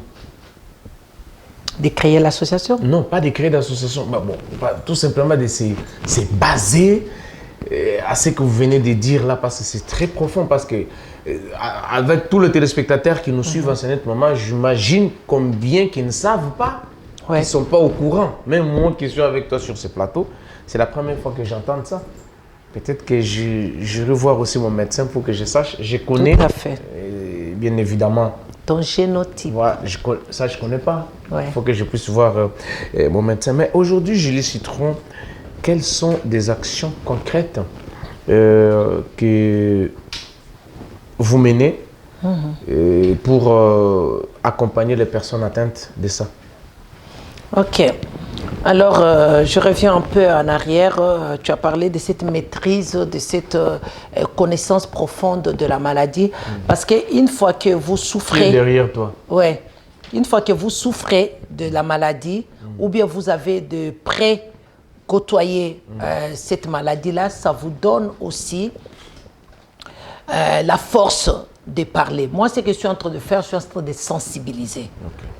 De créer l'association? Non, pas de créer d'association. Bah, bon, tout simplement, c'est basé à ce que vous venez de dire là, parce que c'est très profond. Parce que, avec tous les téléspectateurs qui nous suivent en ce moment, j'imagine combien qu'ils ne savent pas, qu'ils ne sont pas au courant. Même moi qui suis avec toi sur ce plateau, c'est la première fois que j'entends ça. Peut-être que je vais voir aussi mon médecin pour que je sache. Je connais. Tout à fait. Bien évidemment. Ton génotype. Voilà, ça, je ne connais pas. Ouais. Il faut que je puisse voir mon médecin. Mais aujourd'hui, Julie Citron, quelles sont des actions concrètes que vous menez pour accompagner les personnes atteintes de ça? Ok. Alors, je reviens un peu en arrière. Tu as parlé de cette maîtrise, de cette connaissance profonde de la maladie. Parce qu'une fois que vous souffrez... Qui est derrière toi? Ouais. Une fois que vous souffrez de la maladie, ou bien vous avez de près côtoyé cette maladie-là, ça vous donne aussi la force de parler. Moi, ce que je suis en train de faire, je suis en train de sensibiliser.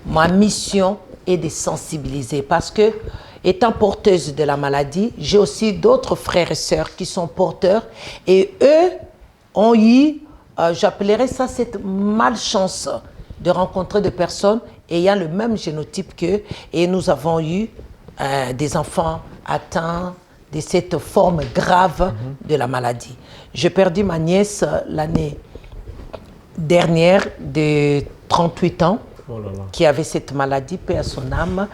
Ma mission est de sensibiliser parce que, étant porteuse de la maladie, j'ai aussi d'autres frères et sœurs qui sont porteurs et eux ont eu, j'appellerais ça cette malchance de rencontrer des personnes ayant le même génotype qu'eux et nous avons eu des enfants atteints de cette forme grave de la maladie. J'ai perdu ma nièce l'année dernière de 38 ans. Oh là là. Qui avait cette maladie, paix à son âme.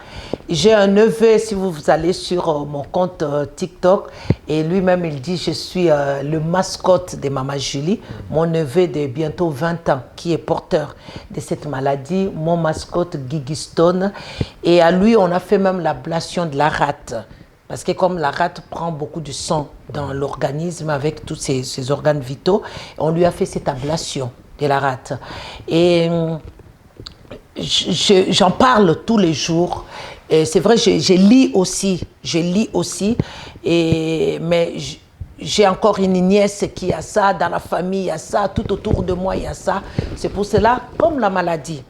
J'ai un neveu, si vous allez sur mon compte TikTok, et lui-même il dit je suis le mascotte de Maman Julie, mon neveu de bientôt 20 ans qui est porteur de cette maladie, mon mascotte Guigui Stone, et à lui on a fait même l'ablation de la rate. Parce que comme la rate prend beaucoup de sang dans l'organisme avec tous ses organes vitaux, on lui a fait cette ablation de la rate. Et j'en parle tous les jours. C'est vrai, je lis aussi. Mais j'ai encore une nièce qui a ça, dans la famille, il y a ça, tout autour de moi, il y a ça. C'est pour cela, comme la maladie,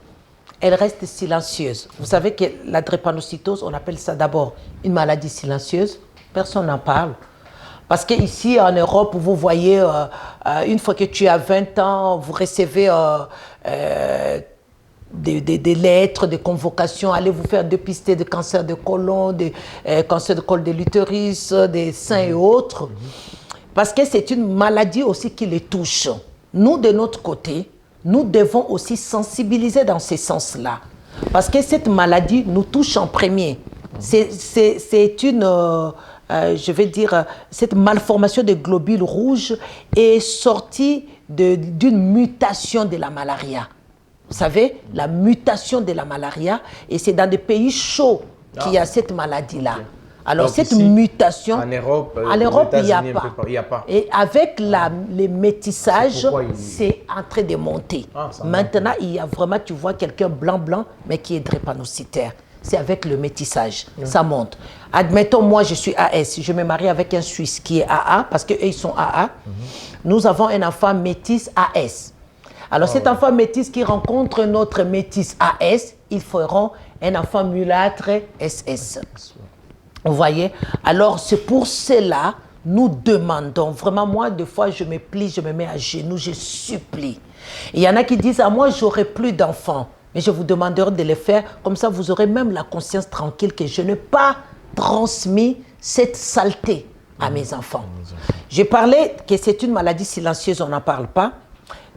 elle reste silencieuse. Vous savez que la drépanocytose, on appelle ça d'abord une maladie silencieuse. Personne n'en parle. Parce qu'ici, en Europe, vous voyez, une fois que tu as 20 ans, vous recevez des lettres, des convocations, allez vous faire dépister de cancer de côlon, de cancer de col de l'utérus, des seins et autres. Parce que c'est une maladie aussi qui les touche. Nous, de notre côté, nous devons aussi sensibiliser dans ce sens-là. Parce que cette maladie nous touche en premier. C'est une, je vais dire, cette malformation des globules rouges est sortie d'une mutation de la malaria. Vous savez, la mutation de la malaria, et c'est dans des pays chauds qu'il y a cette maladie-là. Alors, donc cette ici, mutation, en Europe, il n'y a pas. Et avec les métissages, c'est en train de monter. Maintenant, il y a vraiment, tu vois quelqu'un blanc, mais qui est drépanocytaire. C'est avec le métissage, ça monte. Admettons, moi, je suis AS, je me marie avec un Suisse qui est AA, parce qu'eux, ils sont AA. Nous avons un enfant métis AS. Alors, cet enfant métis qui rencontre notre métis AS, ils feront un enfant mulâtre SS. Vous voyez? Alors, c'est pour cela, nous demandons, vraiment, moi, des fois, je me plie, je me mets à genoux, je supplie. Il y en a qui disent, ah, moi, j'aurai plus d'enfants. Mais je vous demanderai de les faire, comme ça, vous aurez même la conscience tranquille que je n'ai pas transmis cette saleté à mes enfants. J'ai parlé que c'est une maladie silencieuse, on n'en parle pas.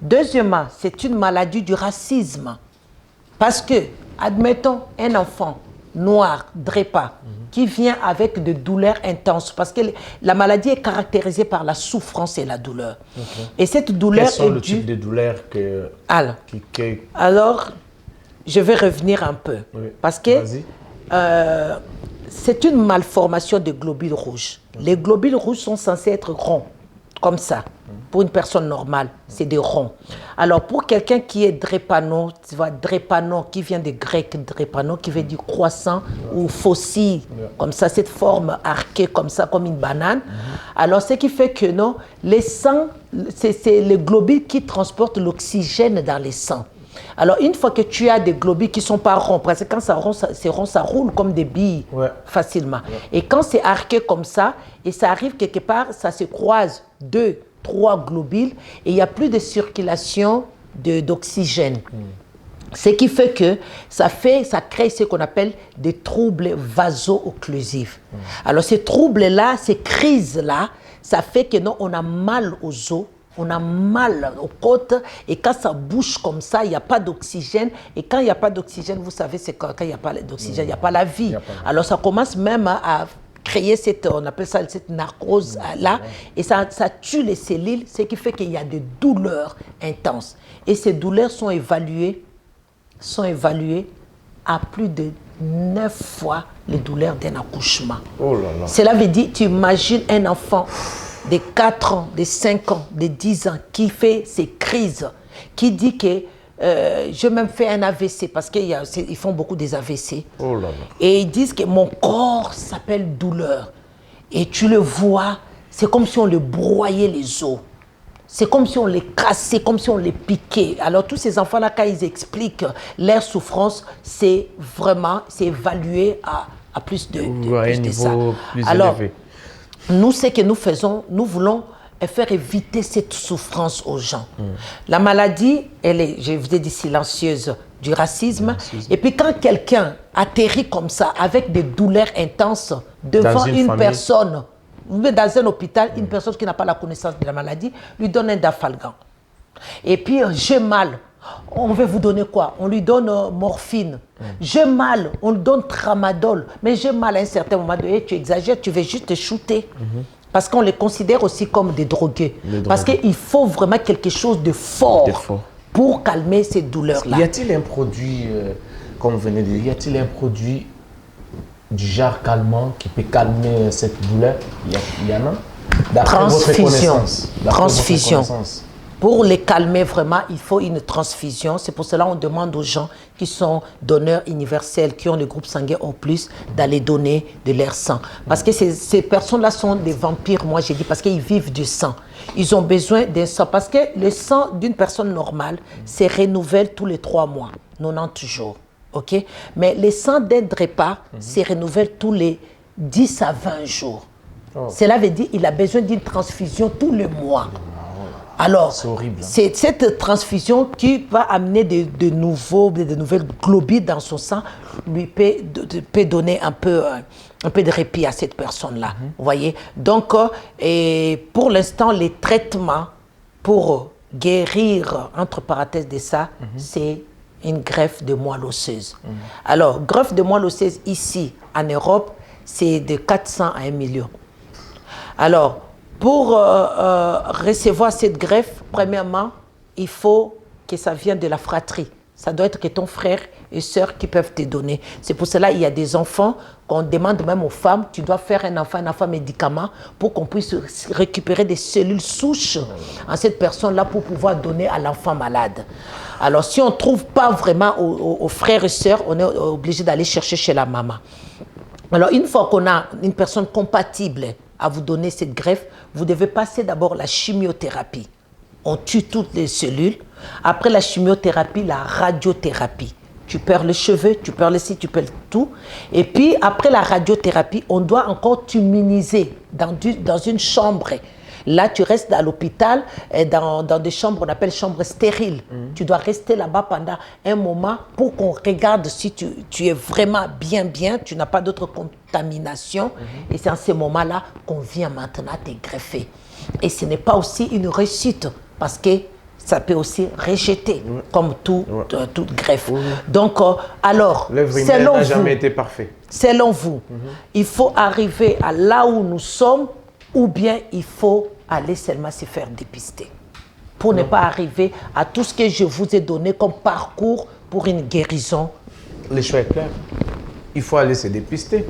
Deuxièmement, c'est une maladie du racisme. Parce que, admettons, un enfant noir, drépa, qui vient avec de douleurs intenses, parce que la maladie est caractérisée par la souffrance et la douleur. Et cette douleur quels sont le type de douleur que... Alors, je vais revenir un peu. Parce que c'est une malformation des globules rouges. Les globules rouges sont censés être ronds, comme ça. Pour une personne normale, c'est des ronds. Alors, pour quelqu'un qui est drépano, tu vois, drépano, qui vient du grec drépano, qui veut dire croissant ou fossile, comme ça, cette forme arquée, comme ça, comme une banane. Alors, ce qui fait que non, les sangs, c'est les globules qui transportent l'oxygène dans les sangs. Alors, une fois que tu as des globules qui ne sont pas ronds, parce que quand c'est rond, ça roule comme des billes facilement. Ouais. Et quand c'est arqué comme ça, et ça arrive quelque part, ça se croise 2, 3 globules, et il n'y a plus de circulation d'oxygène. Ce qui fait que ça crée ce qu'on appelle des troubles vaso-occlusifs. Alors, ces troubles-là, ces crises-là, ça fait que non, on a mal aux os, on a mal aux côtes, et quand ça bouge comme ça, il n'y a pas d'oxygène. Et quand il n'y a pas d'oxygène, vous savez, c'est quand il n'y a pas d'oxygène, il n'y a pas la vie. Alors ça commence même à créer on appelle ça cette narcose-là, et ça tue les cellules, ce qui fait qu'il y a des douleurs intenses. Et ces douleurs sont évaluées à plus de 9 fois les douleurs d'un accouchement. Oh là là. Cela veut dire, tu imagines un enfant de 4 ans, de 5 ans, de 10 ans qui fait ces crises, qui dit que je même fait un AVC, parce qu'ils font beaucoup des AVC. Oh là là. Et ils disent que mon corps s'appelle douleur. Et tu le vois, c'est comme si on le broyait les os. C'est comme si on les cassait, comme si on les piquait. Alors tous ces enfants-là, quand ils expliquent leur souffrance, c'est évalué à plus de ça. Plus alors, élevé. Nous, ce que nous faisons, nous voulons faire éviter cette souffrance aux gens. La maladie, elle est, je vous ai dit, silencieuse du racisme. Et puis quand quelqu'un atterrit comme ça, avec des douleurs intenses, devant une personne, dans un hôpital, une personne qui n'a pas la connaissance de la maladie, lui donne un dafalgan. Et puis, j'ai mal. On veut vous donner quoi? On lui donne morphine. J'ai mal, on lui donne tramadol. Mais j'ai mal à un certain moment donné, tu exagères, tu veux juste te shooter. Parce qu'on les considère aussi comme des drogués. Parce qu'il faut vraiment quelque chose de fort pour calmer ces douleurs-là. Y a-t-il un produit, comme vous venez de dire, y a-t-il un produit du genre calmant qui peut calmer cette douleur? Il y en a? Transfusion. Pour les calmer vraiment, il faut une transfusion. C'est pour cela qu'on demande aux gens qui sont donneurs universels, qui ont le groupe sanguin au plus, d'aller donner de leur sang. Parce que ces personnes-là sont des vampires, moi j'ai dit, parce qu'ils vivent du sang. Ils ont besoin d'un sang. Parce que le sang d'une personne normale se renouvelle tous les 3 mois, 90 jours. Okay? Mais le sang d'un DREPA se renouvelle tous les 10 à 20 jours. Cela veut dire qu'il a besoin d'une transfusion tous les mois. Alors, c'est cette transfusion qui va amener de nouvelles globules dans son sang, lui peut donner un peu de répit à cette personne-là. Vous voyez? Donc, pour l'instant, les traitements pour guérir, entre parenthèses de ça, c'est une greffe de moelle osseuse. Alors, greffe de moelle osseuse ici, en Europe, c'est de 400 à 1 million. Alors, pour recevoir cette greffe, premièrement, il faut que ça vienne de la fratrie. Ça doit être que ton frère et sœur qui peuvent te donner. C'est pour cela qu'il y a des enfants qu'on demande même aux femmes, tu dois faire un enfant médicament pour qu'on puisse récupérer des cellules souches en cette personne-là pour pouvoir donner à l'enfant malade. Alors, si on ne trouve pas vraiment aux frères et sœurs, on est obligé d'aller chercher chez la maman. Alors, une fois qu'on a une personne compatible à vous donner cette greffe, vous devez passer d'abord la chimiothérapie. On tue toutes les cellules. Après la chimiothérapie, la radiothérapie. Tu perds les cheveux, tu perds les cils, tu perds tout. Et puis, après la radiothérapie, on doit encore t'immuniser dans une chambre. Là, tu restes à l'hôpital, dans des chambres, on appelle chambres stériles. Tu dois rester là-bas pendant un moment pour qu'on regarde si tu es vraiment bien, tu n'as pas d'autre contamination. Et c'est en ce moment-là qu'on vient maintenant te greffer. Et ce n'est pas aussi une réussite, parce que ça peut aussi rejeter, comme toute greffe. Donc, alors, l'œuvre humaine n'a jamais été parfait. Selon vous, il faut arriver à là où nous sommes, ou bien il faut aller seulement se faire dépister pour ne pas arriver à tout ce que je vous ai donné comme parcours pour une guérison. Le choix est clair. Il faut aller se dépister.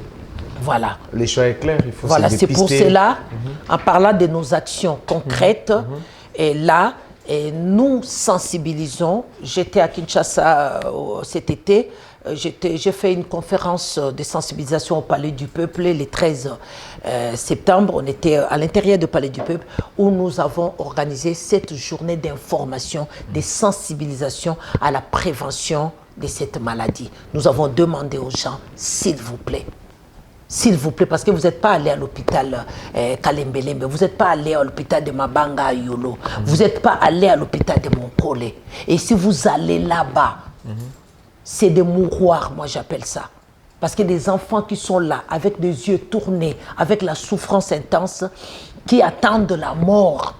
Voilà. Le choix est clair, il faut se dépister. C'est pour cela, en parlant de nos actions concrètes, et là, nous sensibilisons. J'étais à Kinshasa cet été. j'ai fait une conférence de sensibilisation au Palais du Peuple le 13 septembre. On était à l'intérieur du Palais du Peuple où nous avons organisé cette journée d'information, de sensibilisation à la prévention de cette maladie. Nous avons demandé aux gens, s'il vous plaît, parce que vous n'êtes pas allé à l'hôpital Kalembelembe, vous n'êtes pas allé à l'hôpital de Mabanga à Yolo, vous n'êtes pas allé à l'hôpital de Monkole. Et si vous allez là-bas, c'est des mouroirs, moi j'appelle ça. Parce que des enfants qui sont là, avec des yeux tournés, avec la souffrance intense, qui attendent la mort.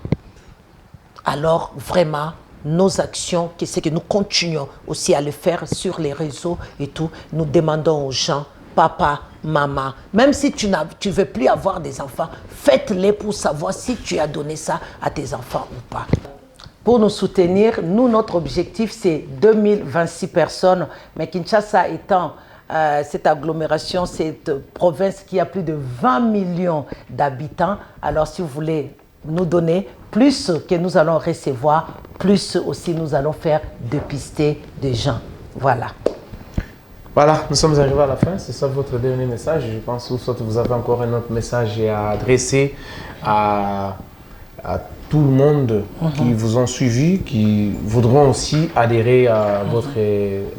Alors vraiment, nos actions, c'est que nous continuons aussi à le faire sur les réseaux et tout, nous demandons aux gens, papa, maman, même si tu ne veux plus avoir des enfants, faites-les pour savoir si tu as donné ça à tes enfants ou pas. Pour nous soutenir, nous, notre objectif, c'est 2026 personnes, mais Kinshasa étant cette agglomération, cette province qui a plus de 20 millions d'habitants, alors si vous voulez nous donner plus que nous allons recevoir, plus aussi nous allons faire dépister des gens. Voilà. Voilà, nous sommes arrivés à la fin. C'est ça votre dernier message. Je pense que vous avez encore un autre message à adresser à tout le monde qui vous ont suivi, qui voudront aussi adhérer à votre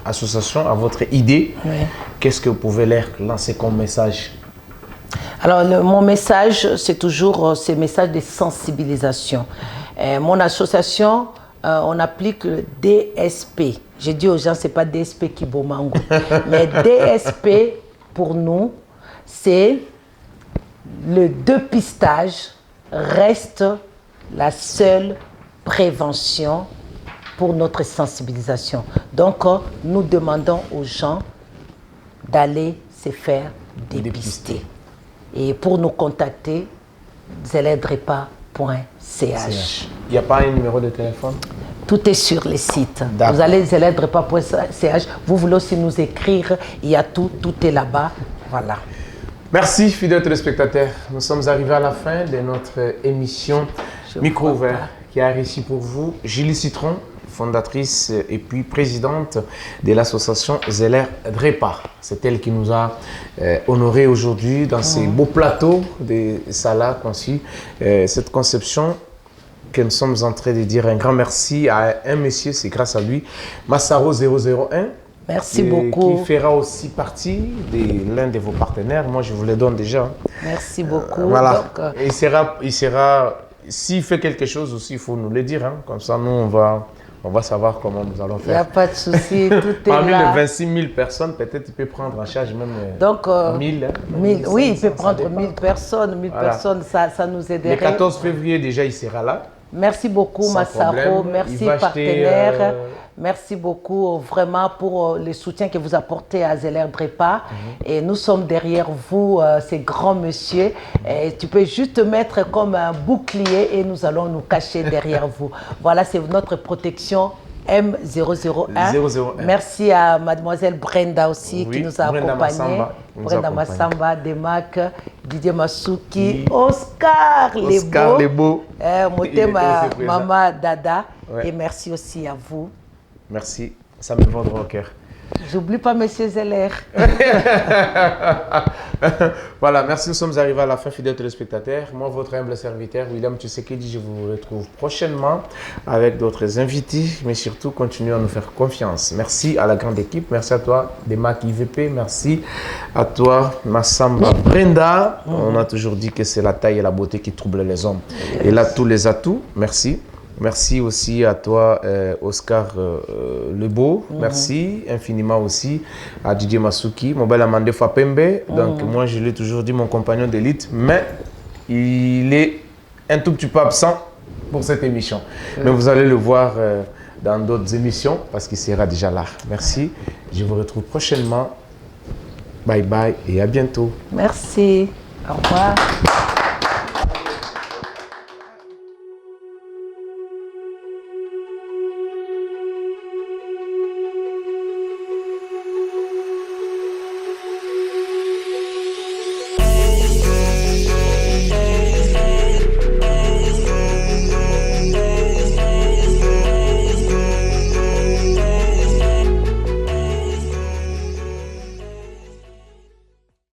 association, à votre idée. Oui. Qu'est-ce que vous pouvez leur lancer comme message? Alors, mon message, c'est toujours ce message de sensibilisation. Mon association, on applique le DSP. J'ai dit aux gens, ce n'est pas DSP Kibomango. Mais DSP, pour nous, c'est le dépistage reste la seule prévention pour notre sensibilisation. Donc, nous demandons aux gens d'aller se faire dépister. Et pour nous contacter, zeledrepa.ch. Il n'y a pas un numéro de téléphone? Tout est sur le site. Vous allez zeledrepa.ch. Vous voulez aussi nous écrire, il y a tout est là-bas. Voilà. Merci, fidèles téléspectateurs. Nous sommes arrivés à la fin de notre émission Micro ouvert qui a réussi pour vous Julie Citron, fondatrice et puis présidente de l'association Zeller Drepa. C'est elle qui nous a honorés aujourd'hui dans ces beaux plateaux de Salah conçus. Cette conception que nous sommes en train de dire un grand merci à un monsieur, c'est grâce à lui, Massaro 001. Merci beaucoup. Qui fera aussi partie de l'un de vos partenaires. Moi, je vous le donne déjà. Merci beaucoup. Voilà. Donc, il sera, s'il fait quelque chose aussi, il faut nous le dire. Hein. Comme ça, nous, on va savoir comment nous allons faire. Il n'y a pas de souci, tout est Parmi là. les 26 000 personnes, peut-être il peut prendre en charge même 1000. Hein, 1000, oui, il peut prendre 1000 personnes. 1000 voilà. personnes, ça nous aiderait. Le 14 février, déjà, il sera là. Merci beaucoup, Massaro. Merci, partenaire. Merci beaucoup vraiment pour le soutien que vous apportez à Zeller Drepa. Et nous sommes derrière vous, ces grands messieurs. Et tu peux juste te mettre comme un bouclier et nous allons nous cacher derrière vous. Voilà, c'est notre protection M001. 001. Merci à mademoiselle Brenda aussi qui nous a accompagnés. Brenda Massamba, Demak, Didier Masuki, Oscar Lebo, Motema Mama Dada. Ouais. Et merci aussi à vous. Merci, ça me vendra au cœur. J'oublie pas Monsieur Zeller. Voilà, merci, nous sommes arrivés à la fin, fidèles téléspectateurs. Moi, votre humble serviteur, William Tshisekedi, je vous retrouve prochainement avec d'autres invités, mais surtout, continuez à nous faire confiance. Merci à la grande équipe, merci à toi, Demak IVP, merci à toi, Massamba Brenda. On a toujours dit que c'est la taille et la beauté qui troublent les hommes. Et là, tous les atouts, merci. Merci aussi à toi, Oscar Lebeau. Merci infiniment aussi à Didier Masuki, mon bel Amandé Fapembe. Donc, moi, je l'ai toujours dit, mon compagnon d'élite, mais il est un tout petit peu absent pour cette émission. Mais vous allez le voir dans d'autres émissions parce qu'il sera déjà là. Merci. Je vous retrouve prochainement. Bye bye et à bientôt. Merci. Au revoir.